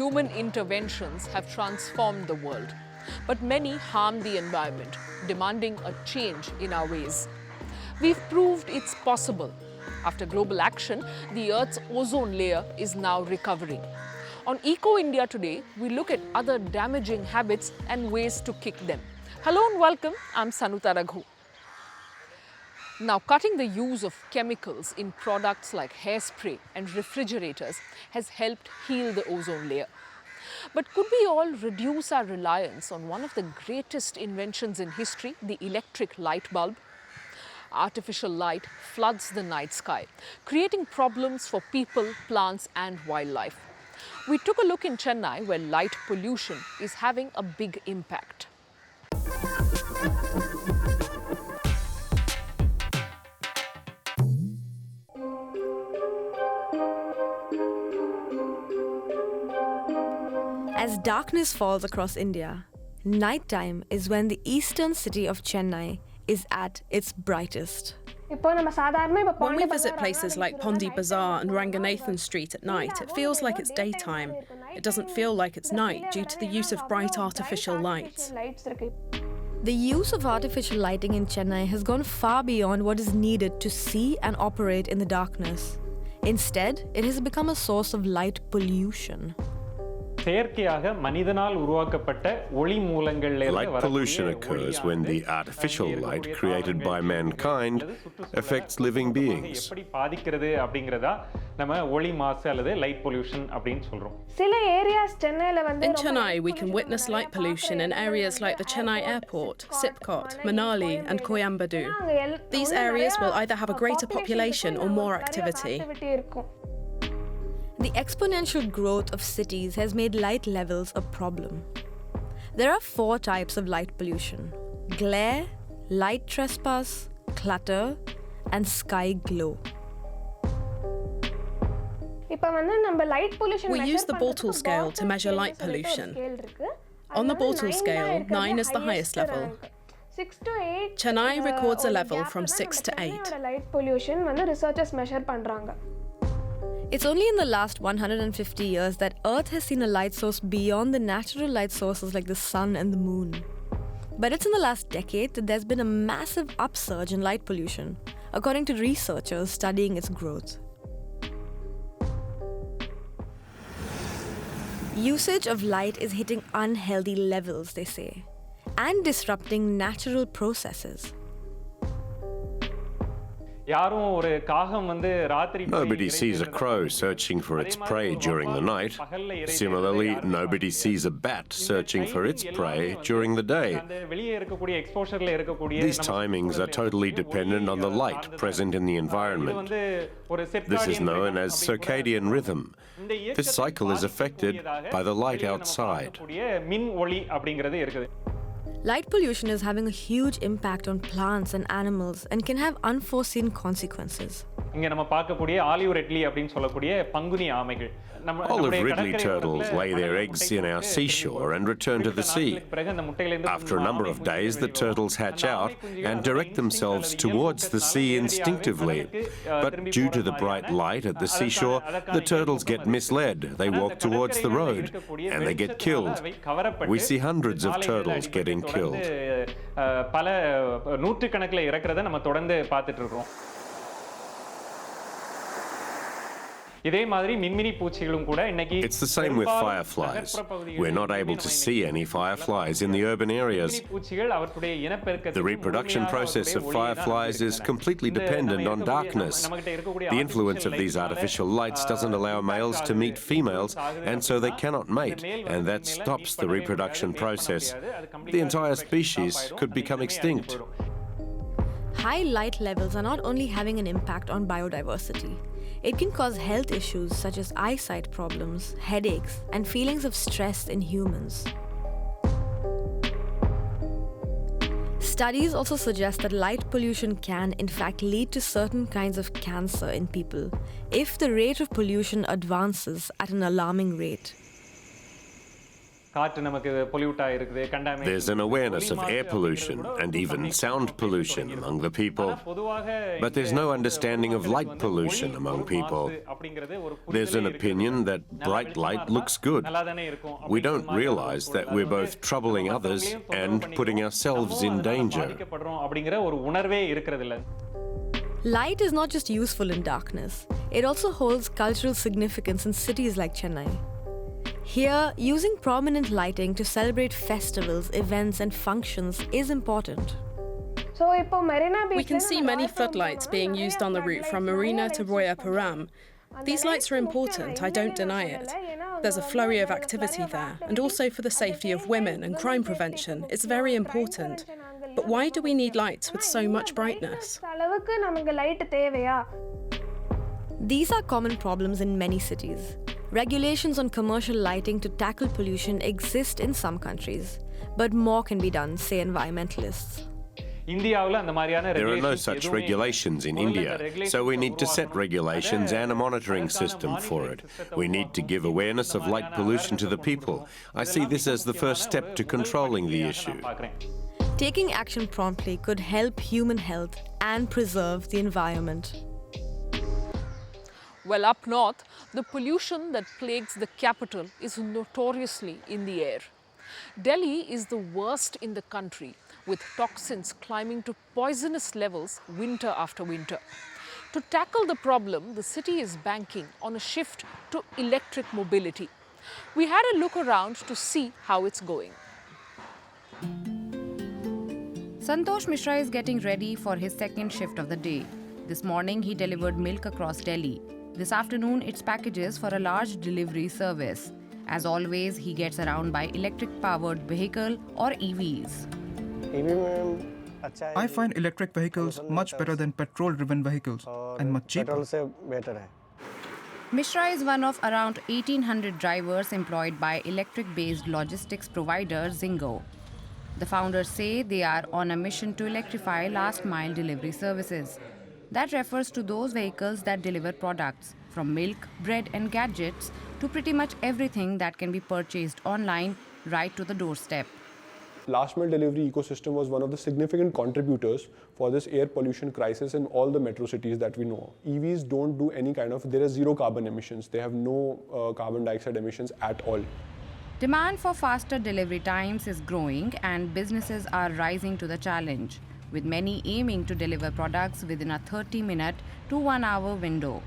human interventions have transformed the world, but many harm the environment, demanding a change in our ways. We've proved it's possible. After global action, the Earth's ozone layer is now recovering. On Eco India today, we look at other damaging habits and ways to kick them. Hello and welcome, I'm Sanuta Raghu. Now, cutting the use of chemicals in products like hairspray and refrigerators has helped heal the ozone layer. But could we all reduce our reliance on one of the greatest inventions in history, the electric light bulb? Artificial light floods the night sky, creating problems for people, plants and wildlife. We took a look in Chennai, where light pollution is having a big impact. As darkness falls across India, nighttime is when the eastern city of Chennai is at its brightest. When we visit places like Pondi Bazaar and Ranganathan Street at night, it feels like it's daytime. It doesn't feel like it's night due to the use of bright artificial lights. The use of artificial lighting in Chennai has gone far beyond what is needed to see and operate in the darkness. Instead, it has become a source of light pollution. Light pollution occurs when the artificial light created by mankind affects living beings. In Chennai, we can witness light pollution in areas like the Chennai Airport, Sipcot, Manali and Coimbatore. These areas will either have a greater population or more activity. The exponential growth of cities has made light levels a problem. There are 4 types of light pollution: glare, light trespass, clutter, and sky glow. We use the Bortle scale to measure light pollution. On the Bortle scale, 9 is the highest level. Chennai records a level from 6 to 8. It's only in the last 150 years that Earth has seen a light source beyond the natural light sources like the sun and the moon. But it's in the last decade that there's been a massive upsurge in light pollution, according to researchers studying its growth. Usage of light is hitting unhealthy levels, they say, and disrupting natural processes. Nobody sees a crow searching for its prey during the night. Similarly, nobody sees a bat searching for its prey during the day. These timings are totally dependent on the light present in the environment. This is known as circadian rhythm. This cycle is affected by the light outside. Light pollution is having a huge impact on plants and animals and can have unforeseen consequences. Olive ridley turtles lay their eggs in our seashore and return to the sea. After a number of days, the turtles hatch out and direct themselves towards the sea instinctively. But due to the bright light at the seashore, the turtles get misled. They walk towards the road and they get killed. We see hundreds of turtles getting killed. It's the same with fireflies. We're not able to see any fireflies in the urban areas. The reproduction process of fireflies is completely dependent on darkness. The influence of these artificial lights doesn't allow males to meet females, and so they cannot mate, and that stops the reproduction process. The entire species could become extinct. High light levels are not only having an impact on biodiversity. It can cause health issues such as eyesight problems, headaches, and feelings of stress in humans. Studies also suggest that light pollution can, in fact, lead to certain kinds of cancer in people if the rate of pollution advances at an alarming rate. There's an awareness of air pollution and even sound pollution among the people, but there's no understanding of light pollution among people. There's an opinion that bright light looks good. We don't realize that we're both troubling others and putting ourselves in danger. Light is not just useful in darkness, it also holds cultural significance in cities like Chennai. Here, using prominent lighting to celebrate festivals, events, and functions is important. We can see many floodlights being used on the route from Marina to Roya Param. These lights are important, I don't deny it. There's a flurry of activity there, and also for the safety of women and crime prevention, it's very important. But why do we need lights with so much brightness? These are common problems in many cities. Regulations on commercial lighting to tackle pollution exist in some countries, but more can be done, say environmentalists. There are no such regulations in India, so we need to set regulations and a monitoring system for it. We need to give awareness of light pollution to the people. I see this as the first step to controlling the issue. Taking action promptly could help human health and preserve the environment. Well, up north, the pollution that plagues the capital is notoriously in the air. Delhi is the worst in the country, with toxins climbing to poisonous levels winter after winter. To tackle the problem, the city is banking on a shift to electric mobility. We had a look around to see how it's going. Santosh Mishra is getting ready for his second shift of the day. This morning, he delivered milk across Delhi. This afternoon, it's packages for a large delivery service. As always, he gets around by electric-powered vehicle or EVs. I find electric vehicles much better than petrol-driven vehicles and much cheaper. Mishra is one of around 1,800 drivers employed by electric-based logistics provider Zingo. The founders say they are on a mission to electrify last-mile delivery services. That refers to those vehicles that deliver products, from milk, bread and gadgets to pretty much everything that can be purchased online right to the doorstep. Last mile delivery ecosystem was one of the significant contributors for this air pollution crisis in all the metro cities that we know. EVs don't do any there are zero carbon emissions. They have no carbon dioxide emissions at all. Demand for faster delivery times is growing and businesses are rising to the challenge, with many aiming to deliver products within a 30-minute to 1-hour window.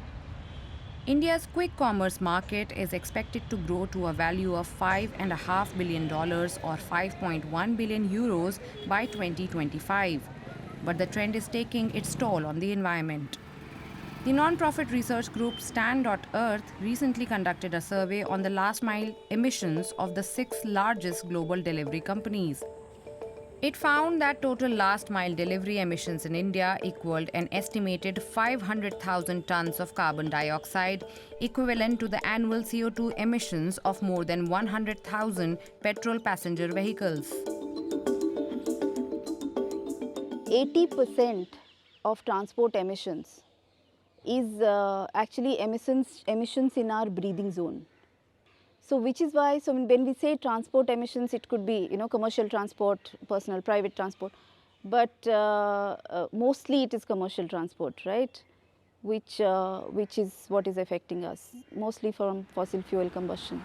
India's quick commerce market is expected to grow to a value of $5.5 billion or 5.1 billion euros by 2025. But the trend is taking its toll on the environment. The non-profit research group Stand.Earth recently conducted a survey on the last-mile emissions of the 6 largest global delivery companies. It found that total last-mile delivery emissions in India equaled an estimated 500,000 tons of carbon dioxide, equivalent to the annual CO2 emissions of more than 100,000 petrol passenger vehicles. 80% of transport emissions is actually emissions in our breathing zone. So which is why, when we say transport emissions, it could be, commercial transport, personal, private transport, but mostly it is commercial transport, right? Which is what is affecting us, mostly from fossil fuel combustion.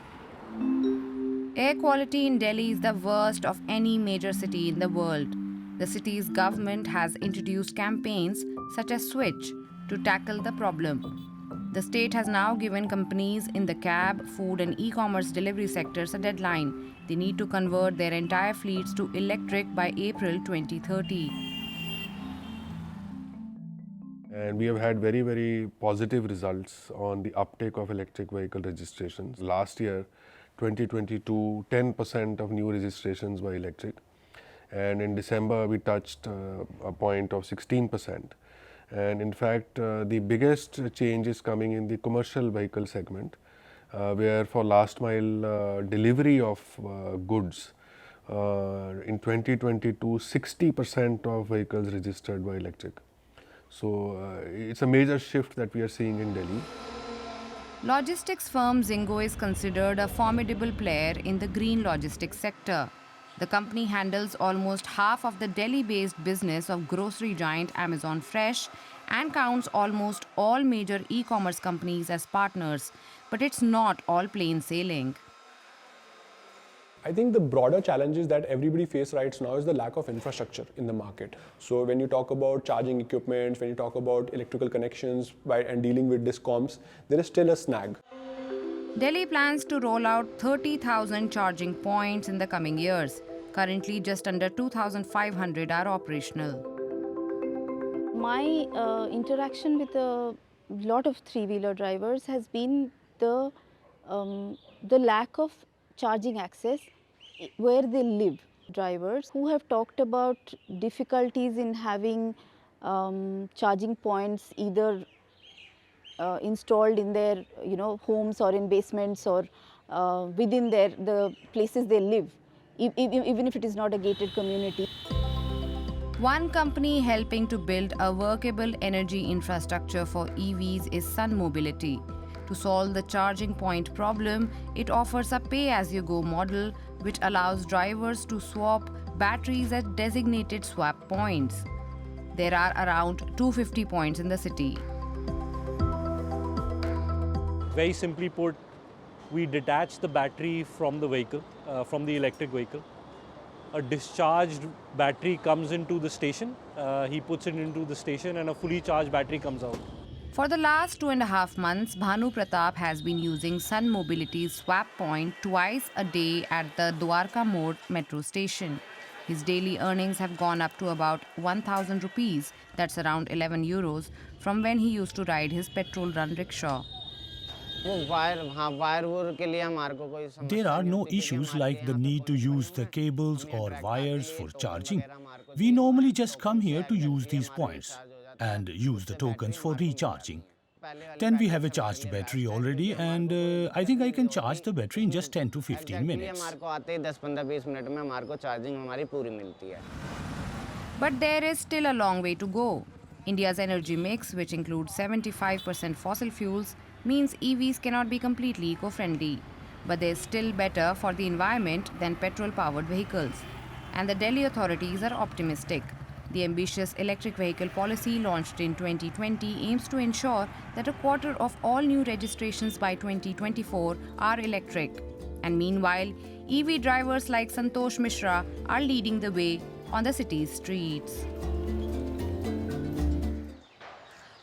Air quality in Delhi is the worst of any major city in the world. The city's government has introduced campaigns such as Switch to tackle the problem. The state has now given companies in the cab, food and e-commerce delivery sectors a deadline. They need to convert their entire fleets to electric by April 2030. And we have had very, very positive results on the uptake of electric vehicle registrations. Last year, 2022, 10% of new registrations were electric. And in December, we touched a point of 16%. And in fact, the biggest change is coming in the commercial vehicle segment, where for last mile delivery of goods, in 2022, 60% of vehicles registered were electric. So it's a major shift that we are seeing in Delhi. Logistics firm Zingo is considered a formidable player in the green logistics sector. The company handles almost half of the Delhi-based business of grocery giant Amazon Fresh and counts almost all major e-commerce companies as partners. But it's not all plain sailing. I think the broader challenges that everybody faces right now is the lack of infrastructure in the market. So when you talk about charging equipment, when you talk about electrical connections and dealing with discoms, there is still a snag. Delhi plans to roll out 30,000 charging points in the coming years. Currently, just under 2,500 are operational. My interaction with a lot of three-wheeler drivers has been the lack of charging access where they live. Drivers who have talked about difficulties in having charging points either installed in their homes or in basements or within the places they live, even if it is not a gated community. One company helping to build a workable energy infrastructure for EVs is Sun Mobility. To solve the charging point problem, it offers a pay-as-you-go model which allows drivers to swap batteries at designated swap points. There are around 250 points in the city. Very simply put, we detach the battery from the vehicle, from the electric vehicle. A discharged battery comes into the station, he puts it into the station and a fully charged battery comes out. For the last 2.5 months, Bhanu Pratap has been using Sun Mobility's swap point twice a day at the Dwarka Mode metro station. His daily earnings have gone up to about 1,000 rupees, that's around 11 euros, from when he used to ride his petrol-run rickshaw. There are no issues like the need to use the cables or wires for charging. We normally just come here to use these points and use the tokens for recharging. Then we have a charged battery already, and I think I can charge the battery in just 10 to 15 minutes. But there is still a long way to go. India's energy mix, which includes 75% fossil fuels, means EVs cannot be completely eco-friendly. But they're still better for the environment than petrol-powered vehicles. And the Delhi authorities are optimistic. The ambitious electric vehicle policy launched in 2020 aims to ensure that a quarter of all new registrations by 2024 are electric. And meanwhile, EV drivers like Santosh Mishra are leading the way on the city's streets.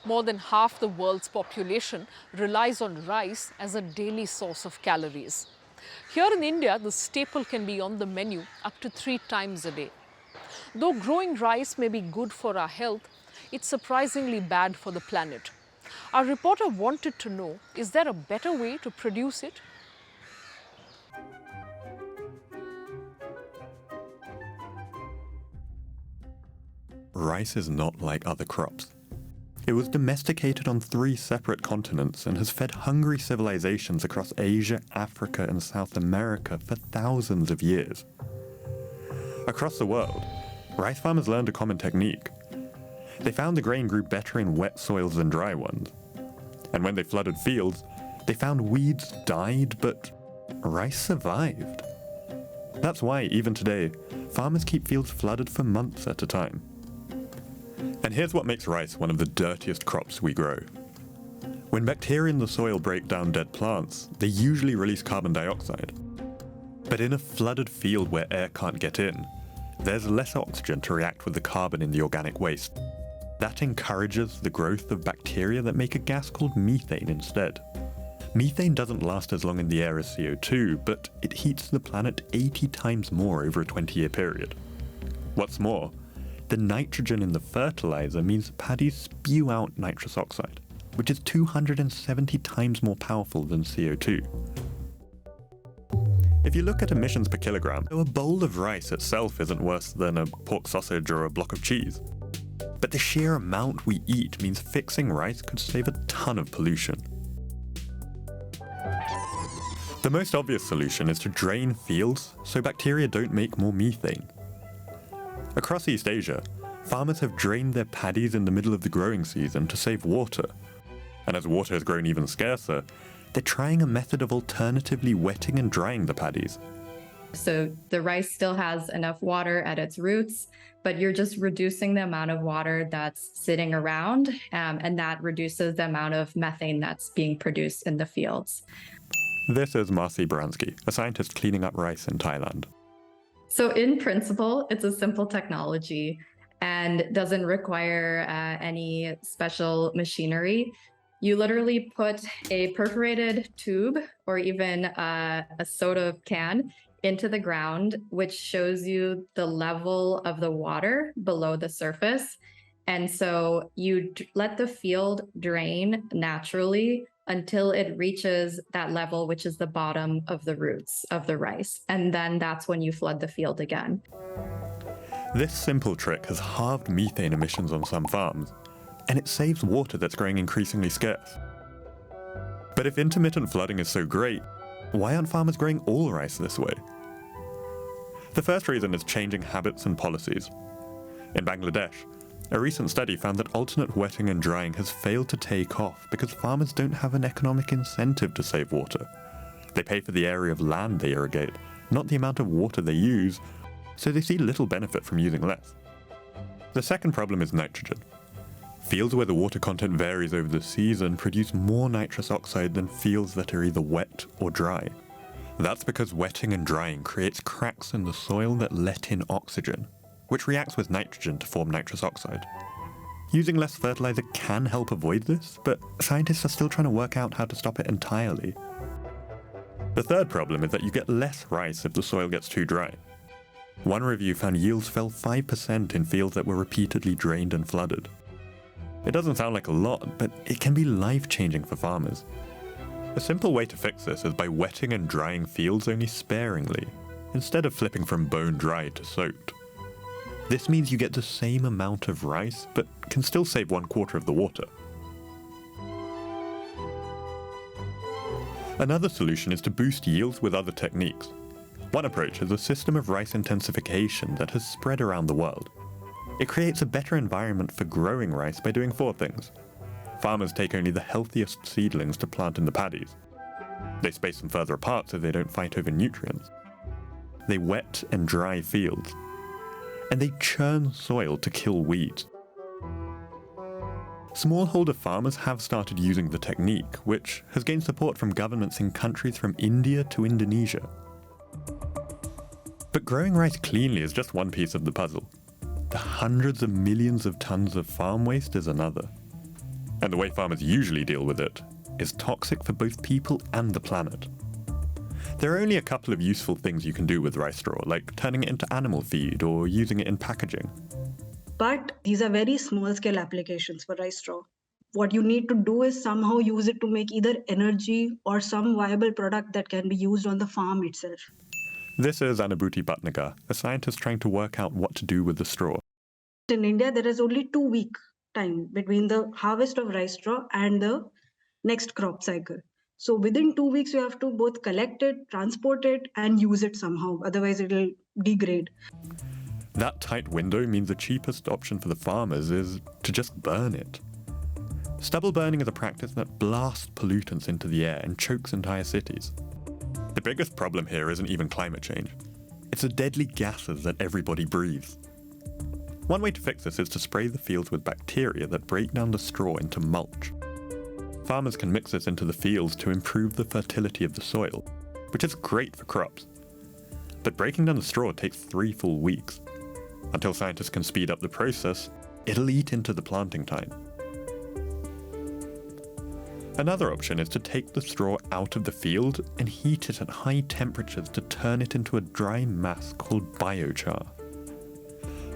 More than half the world's population relies on rice as a daily source of calories. Here in India, the staple can be on the menu up to 3 times a day. Though growing rice may be good for our health, it's surprisingly bad for the planet. Our reporter wanted to know, is there a better way to produce it? Rice is not like other crops. It was domesticated on 3 separate continents and has fed hungry civilizations across Asia, Africa, and South America for thousands of years. Across the world, rice farmers learned a common technique. They found the grain grew better in wet soils than dry ones. And when they flooded fields, they found weeds died, but rice survived. That's why, even today, farmers keep fields flooded for months at a time. And here's what makes rice one of the dirtiest crops we grow. When bacteria in the soil break down dead plants, they usually release carbon dioxide. But in a flooded field where air can't get in, there's less oxygen to react with the carbon in the organic waste. That encourages the growth of bacteria that make a gas called methane instead. Methane doesn't last as long in the air as CO2, but it heats the planet 80 times more over a 20-year period. What's more, the nitrogen in the fertilizer means paddies spew out nitrous oxide, which is 270 times more powerful than CO2. If you look at emissions per kilogram, a bowl of rice itself isn't worse than a pork sausage or a block of cheese. But the sheer amount we eat means fixing rice could save a ton of pollution. The most obvious solution is to drain fields so bacteria don't make more methane. Across East Asia, farmers have drained their paddies in the middle of the growing season to save water. And as water has grown even scarcer, they're trying a method of alternatively wetting and drying the paddies. So the rice still has enough water at its roots, but you're just reducing the amount of water that's sitting around, and that reduces the amount of methane that's being produced in the fields. This is Marcy Baranski, a scientist cleaning up rice in Thailand. So in principle, it's a simple technology and doesn't require any special machinery. You literally put a perforated tube or even a soda can into the ground, which shows you the level of the water below the surface. And so you let the field drain naturally until it reaches that level, which is the bottom of the roots of the rice. And then that's when you flood the field again. This simple trick has halved methane emissions on some farms, and it saves water that's growing increasingly scarce. But if intermittent flooding is so great, why aren't farmers growing all rice this way? The first reason is changing habits and policies. In Bangladesh, a recent study found that alternate wetting and drying has failed to take off because farmers don't have an economic incentive to save water. They pay for the area of land they irrigate, not the amount of water they use, so they see little benefit from using less. The second problem is nitrogen. Fields where the water content varies over the season produce more nitrous oxide than fields that are either wet or dry. That's because wetting and drying creates cracks in the soil that let in oxygen, which reacts with nitrogen to form nitrous oxide. Using less fertilizer can help avoid this, but scientists are still trying to work out how to stop it entirely. The third problem is that you get less rice if the soil gets too dry. One review found yields fell 5% in fields that were repeatedly drained and flooded. It doesn't sound like a lot, but it can be life-changing for farmers. A simple way to fix this is by wetting and drying fields only sparingly, instead of flipping from bone dry to soaked. This means you get the same amount of rice, but can still save 1/4 of the water. Another solution is to boost yields with other techniques. One approach is a system of rice intensification that has spread around the world. It creates a better environment for growing rice by doing 4 things. Farmers take only the healthiest seedlings to plant in the paddies. They space them further apart so they don't fight over nutrients. They wet and dry fields. And they churn soil to kill weeds. Smallholder farmers have started using the technique, which has gained support from governments in countries from India to Indonesia. But growing rice cleanly is just one piece of the puzzle. The hundreds of millions of tons of farm waste is another. And the way farmers usually deal with it is toxic for both people and the planet. There are only a couple of useful things you can do with rice straw, like turning it into animal feed or using it in packaging. But these are very small-scale applications for rice straw. What you need to do is somehow use it to make either energy or some viable product that can be used on the farm itself. This is Anubhuti Bhatnagar, a scientist trying to work out what to do with the straw. In India, there is only 2-week time between the harvest of rice straw and the next crop cycle. So within 2 weeks, you have to both collect it, transport it, and use it somehow. Otherwise, it will degrade. That tight window means the cheapest option for the farmers is to just burn it. Stubble burning is a practice that blasts pollutants into the air and chokes entire cities. The biggest problem here isn't even climate change. It's the deadly gases that everybody breathes. One way to fix this is to spray the fields with bacteria that break down the straw into mulch. Farmers can mix this into the fields to improve the fertility of the soil, which is great for crops. But breaking down the straw takes 3 full weeks. Until scientists can speed up the process, it'll eat into the planting time. Another option is to take the straw out of the field and heat it at high temperatures to turn it into a dry mass called biochar.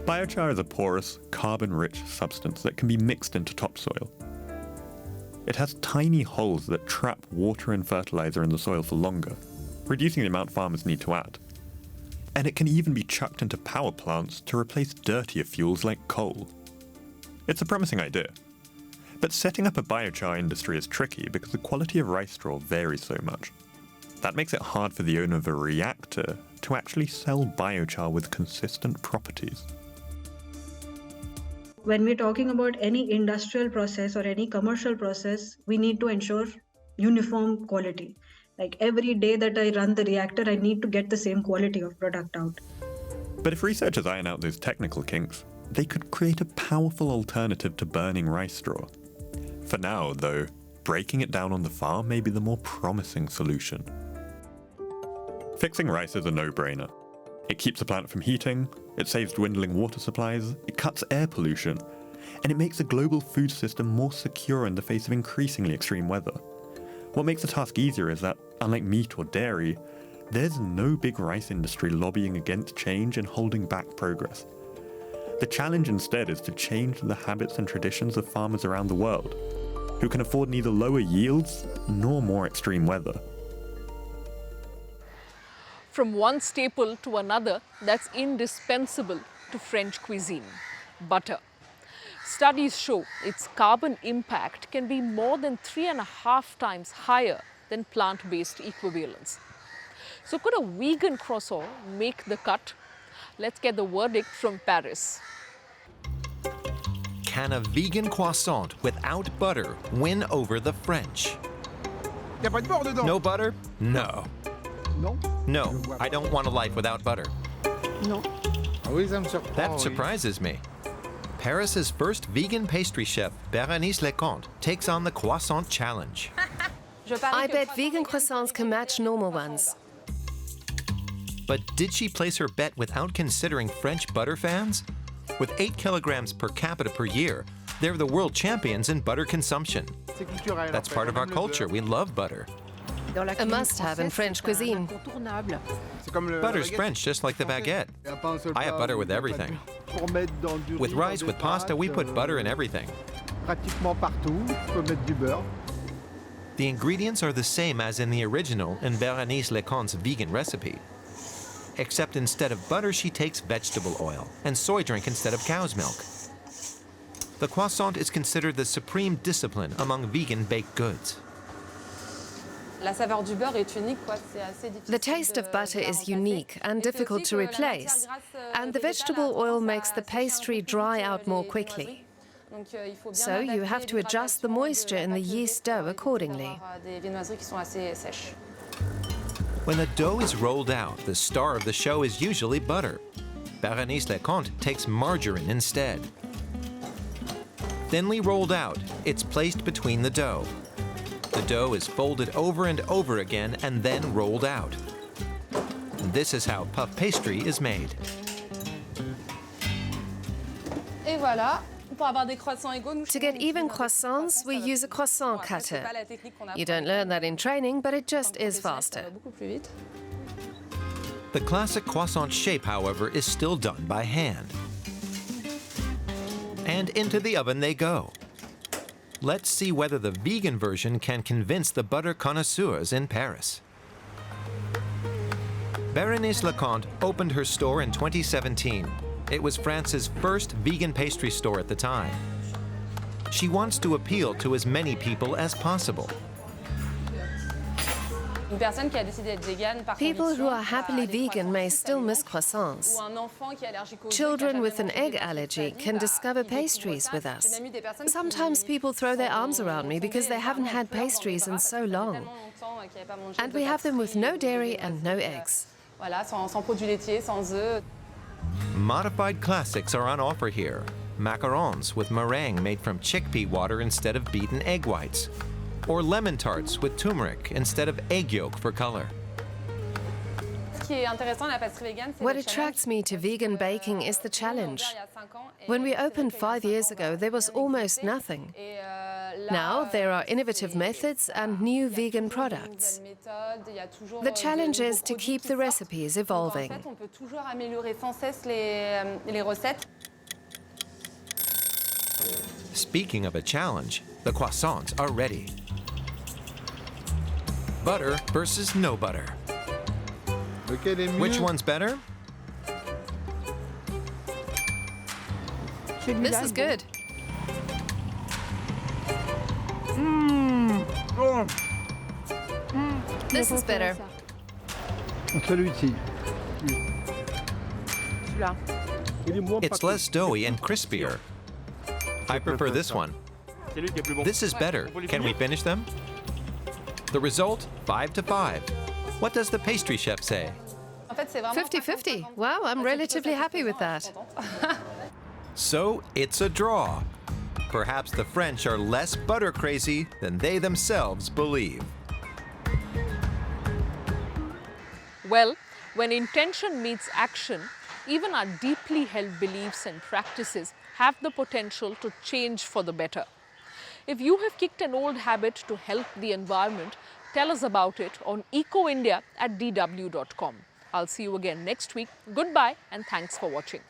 Biochar is a porous, carbon-rich substance that can be mixed into topsoil. It has tiny holes that trap water and fertilizer in the soil for longer, reducing the amount farmers need to add. And it can even be chucked into power plants to replace dirtier fuels like coal. It's a promising idea. But setting up a biochar industry is tricky because the quality of rice straw varies so much. That makes it hard for the owner of a reactor to actually sell biochar with consistent properties. When we're talking about any industrial process or any commercial process, we need to ensure uniform quality. Like every day that I run the reactor, I need to get the same quality of product out. But if researchers iron out those technical kinks, they could create a powerful alternative to burning rice straw. For now, though, breaking it down on the farm may be the more promising solution. Fixing rice is a no-brainer. It keeps the planet from heating, it saves dwindling water supplies, it cuts air pollution, and it makes the global food system more secure in the face of increasingly extreme weather. What makes the task easier is that, unlike meat or dairy, there's no big rice industry lobbying against change and holding back progress. The challenge instead is to change the habits and traditions of farmers around the world, who can afford neither lower yields nor more extreme weather. From one staple to another that's indispensable to French cuisine, butter. Studies show its carbon impact can be more than 3.5 times higher than plant-based equivalents. So could a vegan croissant make the cut? Let's get the verdict from Paris. Can a vegan croissant without butter win over the French? No butter? No. No, I don't want a life without butter. That surprises me. Paris's first vegan pastry chef, Bérénice Leconte, takes on the croissant challenge. I bet vegan croissants can match normal ones. But did she place her bet without considering French butter fans? With 8 kilograms per capita per year, they're the world champions in butter consumption. That's part of our culture. We love butter. A must-have in French cuisine. Butter's French, just like the baguette. I have butter with everything. With rice, with pasta, we put butter in everything. The ingredients are the same as in the original in Bérénice Leconte's vegan recipe. Except instead of butter, she takes vegetable oil and soy drink instead of cow's milk. The croissant is considered the supreme discipline among vegan baked goods. The taste of butter is unique and difficult to replace, and the vegetable oil makes the pastry dry out more quickly. So you have to adjust the moisture in the yeast dough accordingly. When the dough is rolled out, the star of the show is usually butter. Bérénice Leconte takes margarine instead. Thinly rolled out, it's placed between the dough. The dough is folded over and over again and then rolled out. And this is how puff pastry is made. To get even croissants, we use a croissant cutter. You don't learn that in training, but it just is faster. The classic croissant shape, however, is still done by hand. And into the oven they go. Let's see whether the vegan version can convince the butter connoisseurs in Paris. Bérénice Leconte opened her store in 2017. It was France's first vegan pastry store at the time. She wants to appeal to as many people as possible. People who are happily vegan may still miss croissants. Children with an egg allergy can discover pastries with us. Sometimes people throw their arms around me because they haven't had pastries in so long. And we have them with no dairy and no eggs. Modified classics are on offer here. Macarons with meringue made from chickpea water instead of beaten egg whites. Or lemon tarts with turmeric instead of egg yolk for color. What attracts me to vegan baking is the challenge. When we opened 5 years ago, there was almost nothing. Now there are innovative methods and new vegan products. The challenge is to keep the recipes evolving. Speaking of a challenge, the croissants are ready. Butter versus no butter. Which one's better? This is good. This is better. It's less doughy and crispier. I prefer this one. This is better. Can we finish them? The result, 5-5. What does the pastry chef say? 50-50. Wow, I'm relatively happy with that. So it's a draw. Perhaps the French are less butter crazy than they themselves believe. Well, when intention meets action, even our deeply held beliefs and practices have the potential to change for the better. If you have kicked an old habit to help the environment, tell us about it on ecoindia@dw.com. I'll see you again next week. Goodbye and thanks for watching.